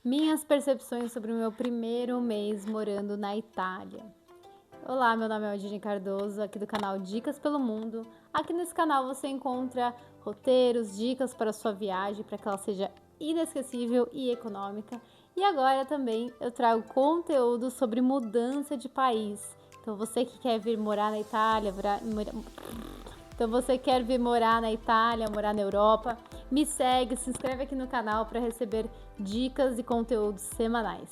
Minhas percepções sobre o meu primeiro mês morando na Itália. Olá, meu nome é Odine Cardoso, aqui do canal Dicas pelo Mundo. Aqui nesse canal você encontra roteiros, dicas para a sua viagem, para que ela seja inesquecível e econômica. E agora também eu trago conteúdo sobre mudança de país. Então você que quer vir morar na Itália, morar na Europa, me segue, se inscreve aqui no canal para receber dicas e conteúdos semanais.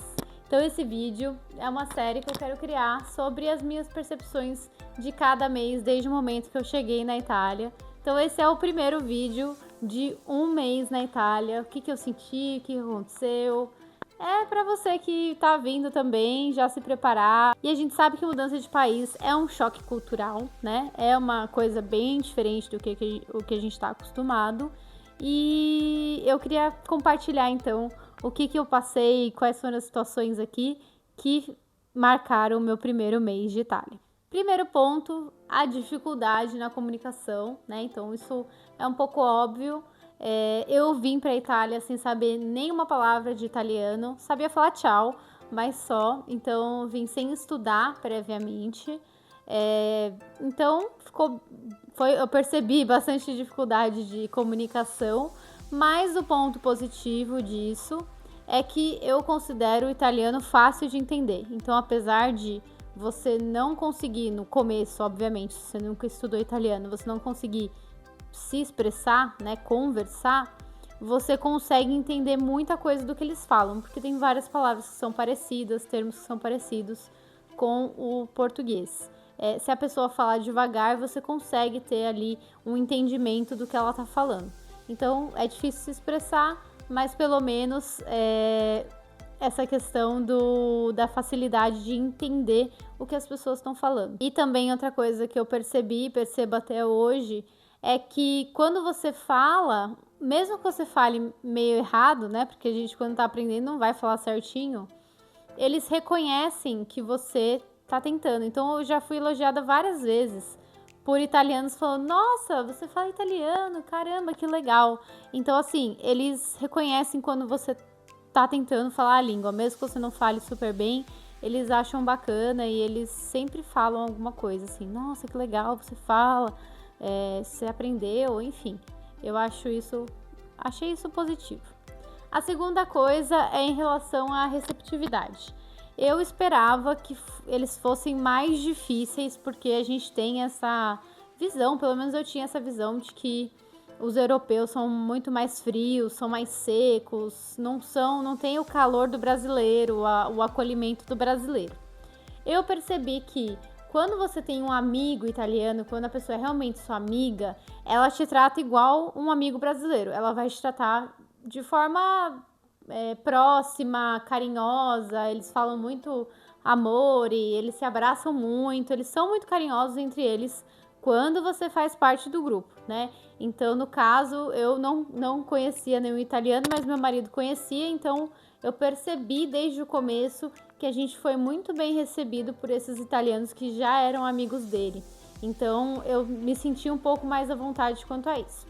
Então esse vídeo é uma série que eu quero criar sobre as minhas percepções de cada mês desde o momento que eu cheguei na Itália. Então esse é o primeiro vídeo de um mês na Itália, o que eu senti, o que aconteceu. É para você que tá vindo também já se preparar. E a gente sabe que mudança de país é um choque cultural, né? É uma coisa bem diferente do que a gente está acostumado. E eu queria compartilhar então o que eu passei, quais foram as situações aqui que marcaram o meu primeiro mês de Itália. Primeiro ponto, a dificuldade na comunicação, né? Então isso é um pouco óbvio. Eu vim para a Itália sem saber nenhuma palavra de italiano, sabia falar tchau, mas só. Então vim sem estudar previamente. Então eu percebi bastante dificuldade de comunicação, mas o ponto positivo disso é que eu considero o italiano fácil de entender. Então, apesar de você não conseguir no começo, obviamente, se você nunca estudou italiano, você não conseguir se expressar, né, conversar, você consegue entender muita coisa do que eles falam, porque tem várias palavras que são parecidas, termos que são parecidos com o português. Se a pessoa falar devagar, você consegue ter ali um entendimento do que ela está falando. Então, é difícil se expressar, mas pelo menos essa questão da facilidade de entender o que as pessoas estão falando. E também outra coisa que eu percebo até hoje, é que quando você fala, mesmo que você fale meio errado, né? Porque a gente quando tá aprendendo não vai falar certinho, eles reconhecem que você tá tentando. Então eu já fui elogiada várias vezes por italianos falando: nossa, você fala italiano, caramba, que legal. Então assim, eles reconhecem quando você tá tentando falar a língua, mesmo que você não fale super bem, eles acham bacana e eles sempre falam alguma coisa assim: nossa, que legal, você fala. Você aprendeu, enfim, achei isso positivo. A segunda coisa é em relação à receptividade. Eu esperava que eles fossem mais difíceis, porque a gente tem essa visão, pelo menos eu tinha essa visão de que os europeus são muito mais frios, são mais secos, não tem o calor do brasileiro, o acolhimento do brasileiro. Eu percebi que quando você tem um amigo italiano, quando a pessoa é realmente sua amiga, ela te trata igual um amigo brasileiro. Ela vai te tratar de forma próxima, carinhosa. Eles falam muito amor e eles se abraçam muito. Eles são muito carinhosos entre eles quando você faz parte do grupo, né? Então, no caso, eu não conhecia nenhum italiano, mas meu marido conhecia, então eu percebi desde o começo que a gente foi muito bem recebido por esses italianos que já eram amigos dele. Então eu me senti um pouco mais à vontade quanto a isso.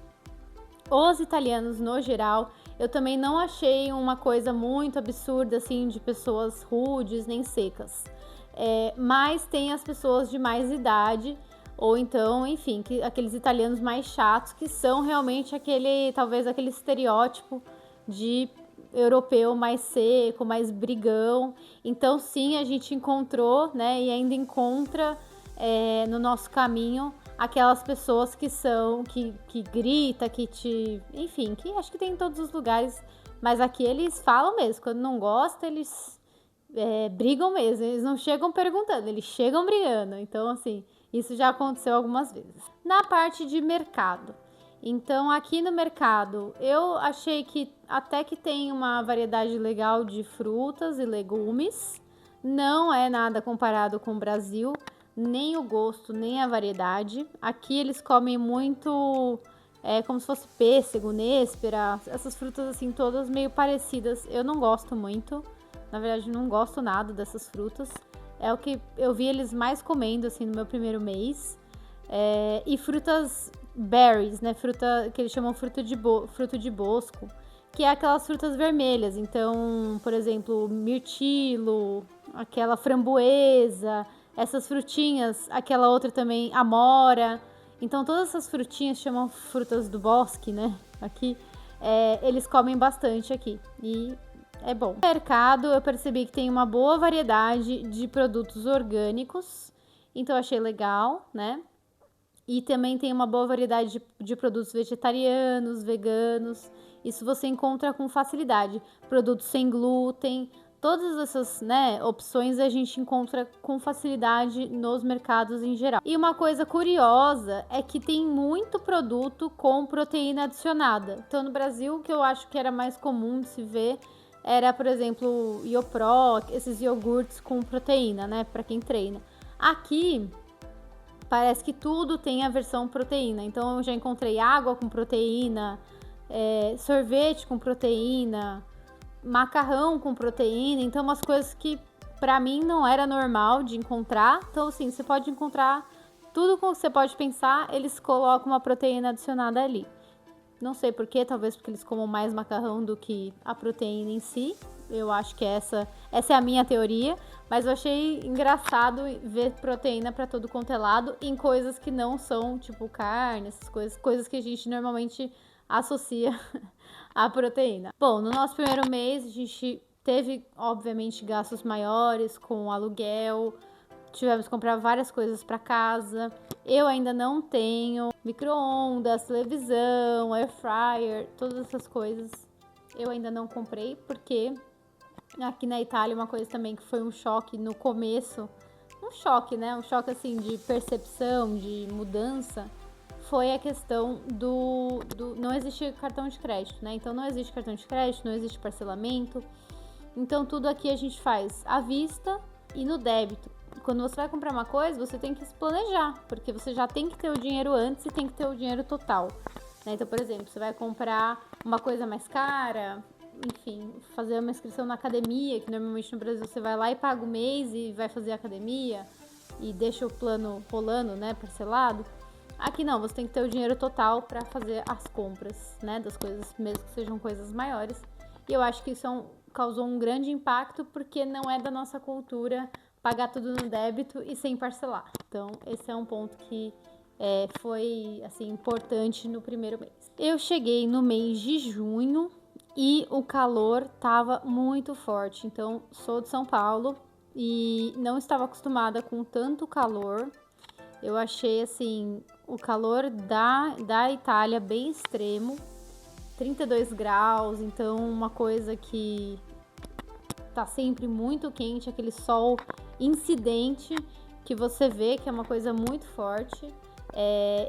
Os italianos, no geral, eu também não achei uma coisa muito absurda, assim, de pessoas rudes nem secas. Mas tem as pessoas de mais idade, ou então, enfim, aqueles italianos mais chatos, que são realmente talvez aquele estereótipo de europeu mais seco, mais brigão. Então sim, a gente encontrou, né, e ainda encontra no nosso caminho aquelas pessoas que grita, enfim, que acho que tem em todos os lugares, mas aqui eles falam mesmo, quando não gostam, eles brigam mesmo, eles não chegam perguntando, eles chegam brigando. Então assim, isso já aconteceu algumas vezes. Na parte de mercado, então aqui no mercado eu achei que até que tem uma variedade legal de frutas e legumes. Não é nada comparado com o Brasil, nem o gosto, nem a variedade. Aqui eles comem muito como se fosse pêssego, nêspera, essas frutas assim todas meio parecidas. Eu não gosto muito, na verdade não gosto nada dessas frutas. É o que eu vi eles mais comendo assim no meu primeiro mês. E frutas berries, né? Fruta que eles chamam fruto de bosco, que é aquelas frutas vermelhas. Então, por exemplo, mirtilo, aquela framboesa, essas frutinhas, aquela outra também, amora. Então, todas essas frutinhas chamam frutas do bosque, né? Aqui, eles comem bastante aqui e é bom. No mercado, eu percebi que tem uma boa variedade de produtos orgânicos, então achei legal, né? E também tem uma boa variedade de produtos vegetarianos, veganos. Isso você encontra com facilidade. Produtos sem glúten, todas essas, né, opções a gente encontra com facilidade nos mercados em geral. E uma coisa curiosa é que tem muito produto com proteína adicionada. Então no Brasil, o que eu acho que era mais comum de se ver era, por exemplo, Iopro, esses iogurtes com proteína, né, para quem treina. Aqui parece que tudo tem a versão proteína. Então eu já encontrei água com proteína, sorvete com proteína, macarrão com proteína. Então umas coisas que pra mim não era normal de encontrar. Então assim, você pode encontrar tudo que você pode pensar, eles colocam uma proteína adicionada ali. Não sei porquê, talvez porque eles comam mais macarrão do que a proteína em si. Eu acho que essa é a minha teoria. Mas eu achei engraçado ver proteína para todo quanto é lado em coisas que não são, tipo carne, essas coisas que a gente normalmente associa à proteína. Bom, no nosso primeiro mês a gente teve, obviamente, gastos maiores com aluguel, tivemos que comprar várias coisas para casa. Eu ainda não tenho micro-ondas, televisão, air fryer, todas essas coisas eu ainda não comprei, porque aqui na Itália uma coisa também que foi um choque no começo, um choque, né? Um choque assim de percepção, de mudança, foi a questão do não existe cartão de crédito, né? Então não existe cartão de crédito, não existe parcelamento. Então tudo aqui a gente faz à vista e no débito. Quando você vai comprar uma coisa, você tem que se planejar, porque você já tem que ter o dinheiro antes e tem que ter o dinheiro total, né? Então, por exemplo, você vai comprar uma coisa mais cara, enfim, fazer uma inscrição na academia, que normalmente no Brasil você vai lá e paga o mês e vai fazer a academia e deixa o plano rolando, né, parcelado. Aqui não, você tem que ter o dinheiro total para fazer as compras, né, das coisas, mesmo que sejam coisas maiores. E eu acho que isso causou um grande impacto, porque não é da nossa cultura pagar tudo no débito e sem parcelar. Então, esse é um ponto que foi, assim, importante no primeiro mês. Eu cheguei no mês de junho e o calor estava muito forte. Então, sou de São Paulo e não estava acostumada com tanto calor. Eu achei, assim, o calor da Itália bem extremo, 32 graus, então uma coisa que tá sempre muito quente, aquele sol incidente que você vê, que é uma coisa muito forte.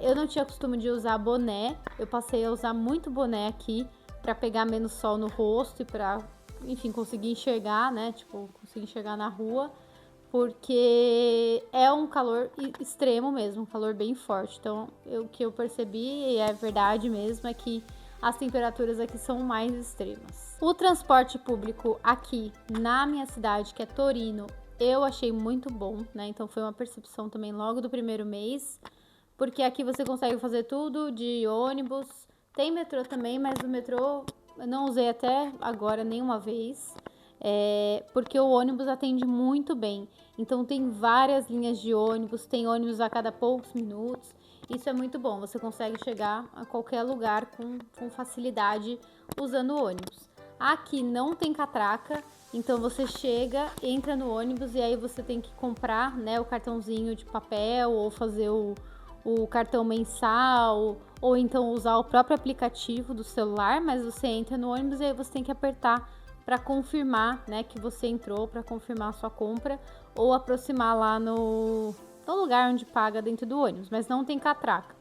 Eu não tinha costume de usar boné, eu passei a usar muito boné aqui para pegar menos sol no rosto e para, enfim, conseguir enxergar, né? Tipo, conseguir enxergar na rua, porque é um calor extremo mesmo, um calor bem forte. Então, o que eu percebi, e é verdade mesmo, é que as temperaturas aqui são mais extremas. O transporte público aqui na minha cidade, que é Torino, eu achei muito bom, né? Então foi uma percepção também logo do primeiro mês, porque aqui você consegue fazer tudo de ônibus, tem metrô também, mas o metrô eu não usei até agora nenhuma vez, porque o ônibus atende muito bem. Então tem várias linhas de ônibus, tem ônibus a cada poucos minutos. Isso é muito bom, você consegue chegar a qualquer lugar com facilidade usando o ônibus. Aqui não tem catraca, então você chega, entra no ônibus e aí você tem que comprar, né, o cartãozinho de papel ou fazer o cartão mensal, ou então usar o próprio aplicativo do celular, mas você entra no ônibus e aí você tem que apertar para confirmar, né, que você entrou, para confirmar a sua compra, ou aproximar lá no lugar onde paga dentro do ônibus, mas não tem catraca.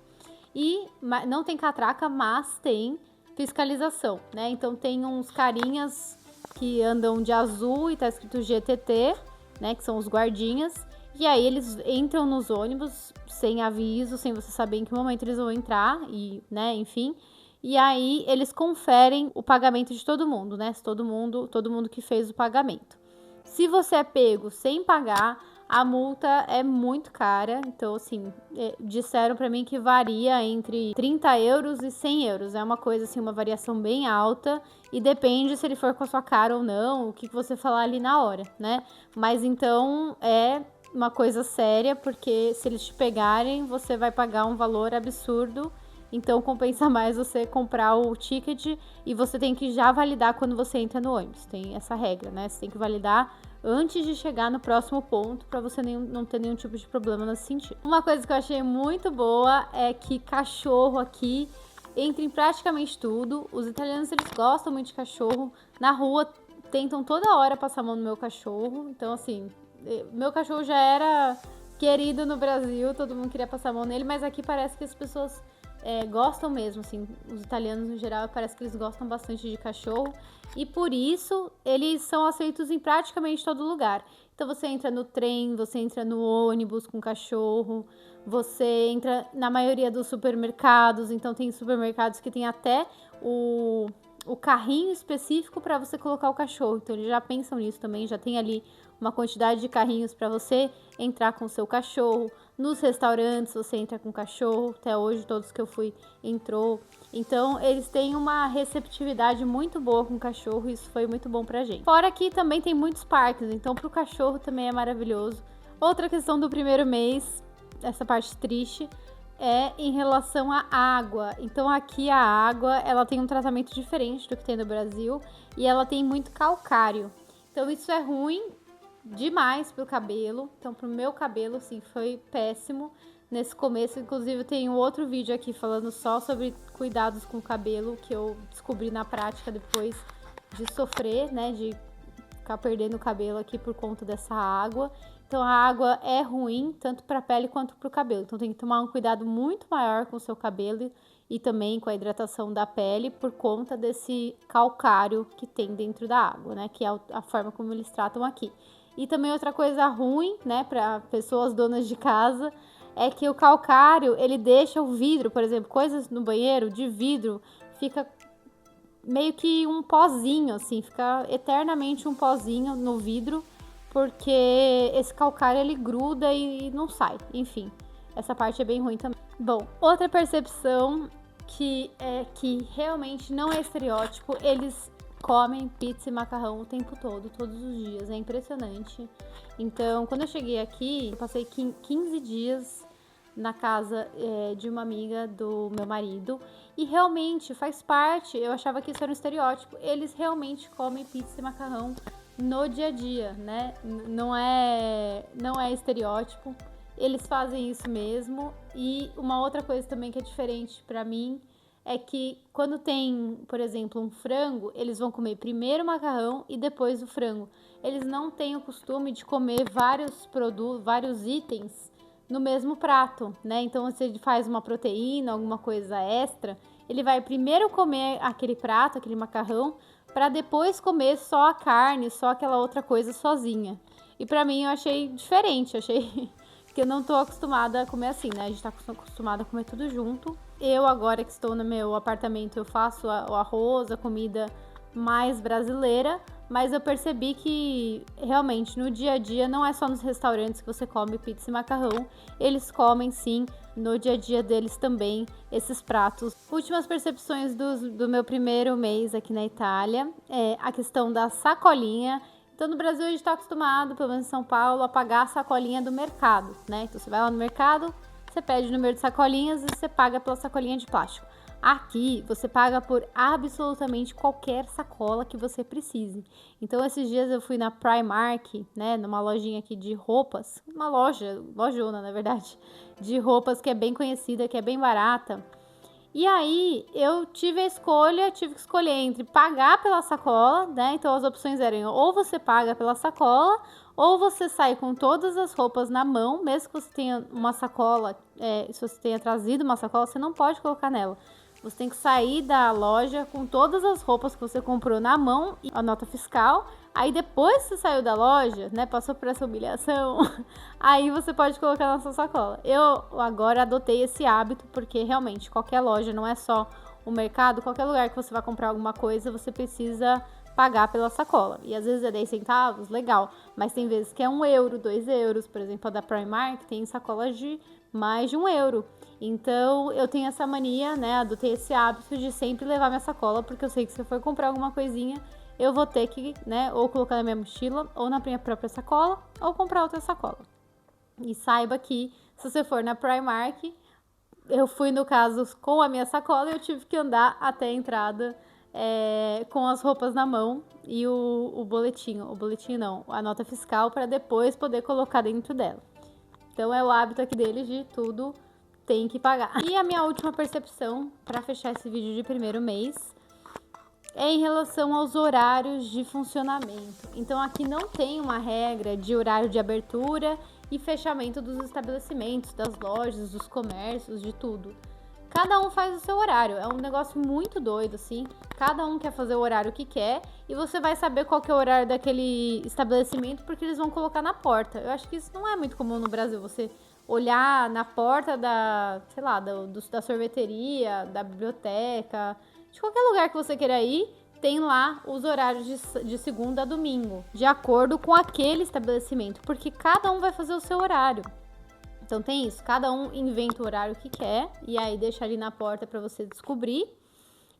Não tem catraca, mas tem fiscalização, né? Então tem uns carinhas que andam de azul e tá escrito GTT, né, que são os guardinhas, e aí eles entram nos ônibus sem aviso, sem você saber em que momento eles vão entrar e, né, enfim. E aí eles conferem o pagamento de todo mundo, né? Todo mundo que fez o pagamento. Se você é pego sem pagar, a multa é muito cara. Então, assim, disseram pra mim que varia entre 30 euros e 100 euros. É uma coisa, assim, uma variação bem alta. E depende se ele for com a sua cara ou não, o que você falar ali na hora, né? Mas então é uma coisa séria, porque se eles te pegarem, você vai pagar um valor absurdo. Então compensa mais você comprar o ticket e você tem que já validar quando você entra no ônibus. Tem essa regra, né? Você tem que validar antes de chegar no próximo ponto para você não ter nenhum tipo de problema nesse sentido. Uma coisa que eu achei muito boa é que cachorro aqui entra em praticamente tudo. Os italianos, eles gostam muito de cachorro. Na rua tentam toda hora passar a mão no meu cachorro. Então, assim, meu cachorro já era querido no Brasil, todo mundo queria passar a mão nele, mas aqui parece que as pessoas gostam mesmo, assim, os italianos no geral, parece que eles gostam bastante de cachorro e por isso eles são aceitos em praticamente todo lugar. Então você entra no trem, você entra no ônibus com cachorro, você entra na maioria dos supermercados, então tem supermercados que tem até o carrinho específico para você colocar o cachorro, então eles já pensam nisso também, já tem ali uma quantidade de carrinhos para você entrar com o seu cachorro. Nos restaurantes você entra com o cachorro, até hoje todos que eu fui entrou. Então eles têm uma receptividade muito boa com o cachorro e isso foi muito bom pra gente. Fora que também tem muitos parques, então pro cachorro também é maravilhoso. Outra questão do primeiro mês, essa parte triste, é em relação à água. Então aqui a água, ela tem um tratamento diferente do que tem no Brasil e ela tem muito calcário. Então isso é ruim demais pro cabelo. Então pro meu cabelo, assim, foi péssimo nesse começo. Inclusive tem um outro vídeo aqui falando só sobre cuidados com o cabelo que eu descobri na prática depois de sofrer, né, de ficar perdendo o cabelo aqui por conta dessa água. Então a água é ruim tanto para a pele quanto para o cabelo. Então tem que tomar um cuidado muito maior com o seu cabelo e também com a hidratação da pele por conta desse calcário que tem dentro da água, né, que é a forma como eles tratam aqui. E também outra coisa ruim, né, para pessoas donas de casa, é que o calcário, ele deixa o vidro, por exemplo, coisas no banheiro de vidro, fica meio que um pozinho, assim, fica eternamente um pozinho no vidro, porque esse calcário, ele gruda e não sai. Enfim, essa parte é bem ruim também. Bom, outra percepção que realmente não é estereótipo, eles comem pizza e macarrão o tempo todo, todos os dias, é impressionante. Então, quando eu cheguei aqui, eu passei 15 dias na casa de uma amiga do meu marido e realmente faz parte, eu achava que isso era um estereótipo, eles realmente comem pizza e macarrão no dia a dia, né? Não é estereótipo, eles fazem isso mesmo. E uma outra coisa também que é diferente pra mim é que quando tem, por exemplo, um frango, eles vão comer primeiro o macarrão e depois o frango. Eles não têm o costume de comer vários produtos, vários itens no mesmo prato, né? Então, se ele faz uma proteína, alguma coisa extra, ele vai primeiro comer aquele prato, aquele macarrão, para depois comer só a carne, só aquela outra coisa sozinha. E pra mim eu achei diferente, achei que eu não tô acostumada a comer assim, né? A gente tá acostumada a comer tudo junto. Eu agora que estou no meu apartamento, eu faço o arroz, a comida mais brasileira, mas eu percebi que realmente no dia a dia não é só nos restaurantes que você come pizza e macarrão, eles comem sim no dia a dia deles também esses pratos. Últimas percepções do meu primeiro mês aqui na Itália é a questão da sacolinha. Então no Brasil a gente está acostumado, pelo menos em São Paulo, a pagar a sacolinha do mercado, né? Então você vai lá no mercado, você pede o número de sacolinhas e você paga pela sacolinha de plástico. Aqui você paga por absolutamente qualquer sacola que você precise. Então esses dias eu fui na Primark, né, numa lojinha aqui de roupas, uma lojona na verdade, de roupas que é bem conhecida, que é bem barata. E aí eu tive que escolher entre pagar pela sacola, né? Então as opções eram ou você paga pela sacola, ou você sai com todas as roupas na mão, mesmo que você tenha uma sacola, se você tenha trazido uma sacola, você não pode colocar nela. Você tem que sair da loja com todas as roupas que você comprou na mão e a nota fiscal. Aí depois que você saiu da loja, né, passou por essa humilhação, aí você pode colocar na sua sacola. Eu agora adotei esse hábito porque realmente qualquer loja, não é só o mercado, qualquer lugar que você vai comprar alguma coisa, você precisa pagar pela sacola. E às vezes é 10 centavos, legal. Mas tem vezes que é 1 euro, 2 euros. Por exemplo, a da Primark tem sacolas de mais de 1 euro. Então, eu tenho essa mania, né? Adotei esse hábito de sempre levar minha sacola, porque eu sei que se eu for comprar alguma coisinha, eu vou ter que, né, ou colocar na minha mochila, ou na minha própria sacola, ou comprar outra sacola. E saiba que, se você for na Primark, eu fui, no caso, com a minha sacola e eu tive que andar até a entrada com as roupas na mão e o boletim não, a nota fiscal, para depois poder colocar dentro dela. Então é o hábito aqui deles de tudo tem que pagar. E a minha última percepção, para fechar esse vídeo de primeiro mês, é em relação aos horários de funcionamento. Então aqui não tem uma regra de horário de abertura e fechamento dos estabelecimentos, das lojas, dos comércios, de tudo. Cada um faz o seu horário, é um negócio muito doido, assim. Cada um quer fazer o horário que quer e você vai saber qual que é o horário daquele estabelecimento porque eles vão colocar na porta. Eu acho que isso não é muito comum no Brasil, você olhar na porta da, sei lá, da sorveteria, da biblioteca, de qualquer lugar que você queira ir, tem lá os horários de segunda a domingo, de acordo com aquele estabelecimento, porque cada um vai fazer o seu horário. Então tem isso, cada um inventa o horário que quer e aí deixa ali na porta para você descobrir.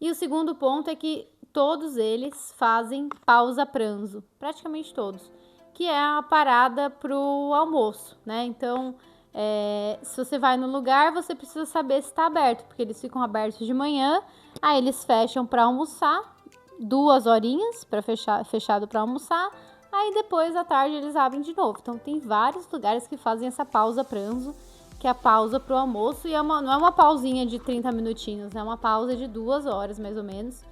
E o segundo ponto é que todos eles fazem pausa pranzo, praticamente todos, que é a parada pro almoço, né? Então, se você vai no lugar, você precisa saber se está aberto, porque eles ficam abertos de manhã, aí eles fecham para almoçar, 2 horinhas para fechado para almoçar. Aí depois à tarde eles abrem de novo. Então tem vários lugares que fazem essa pausa pranzo, que é a pausa pro almoço. E não é uma pausinha de 30 minutinhos, é uma pausa de 2 horas mais ou menos.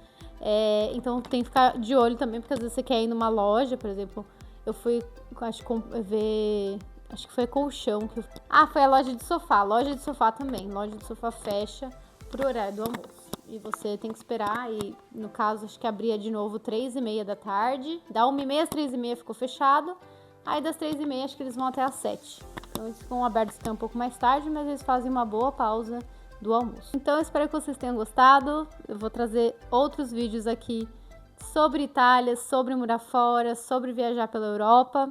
Então tem que ficar de olho também, porque às vezes você quer ir numa loja, por exemplo. Eu fui, acho que foi colchão. Foi a loja de sofá. Loja de sofá também. Loja de sofá fecha pro horário do almoço. E você tem que esperar, e no caso acho que abria de novo 3h30 da tarde, da 1h30 às 3h30 ficou fechado, aí das 3h30 acho que eles vão até às 7h. Então eles ficam abertos até um pouco mais tarde, mas eles fazem uma boa pausa do almoço. Então eu espero que vocês tenham gostado, eu vou trazer outros vídeos aqui sobre Itália, sobre morar fora, sobre viajar pela Europa.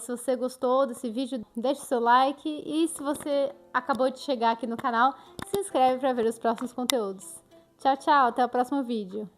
Se você gostou desse vídeo, deixe seu like, e se você acabou de chegar aqui no canal, se inscreve para ver os próximos conteúdos. Tchau, tchau, até o próximo vídeo.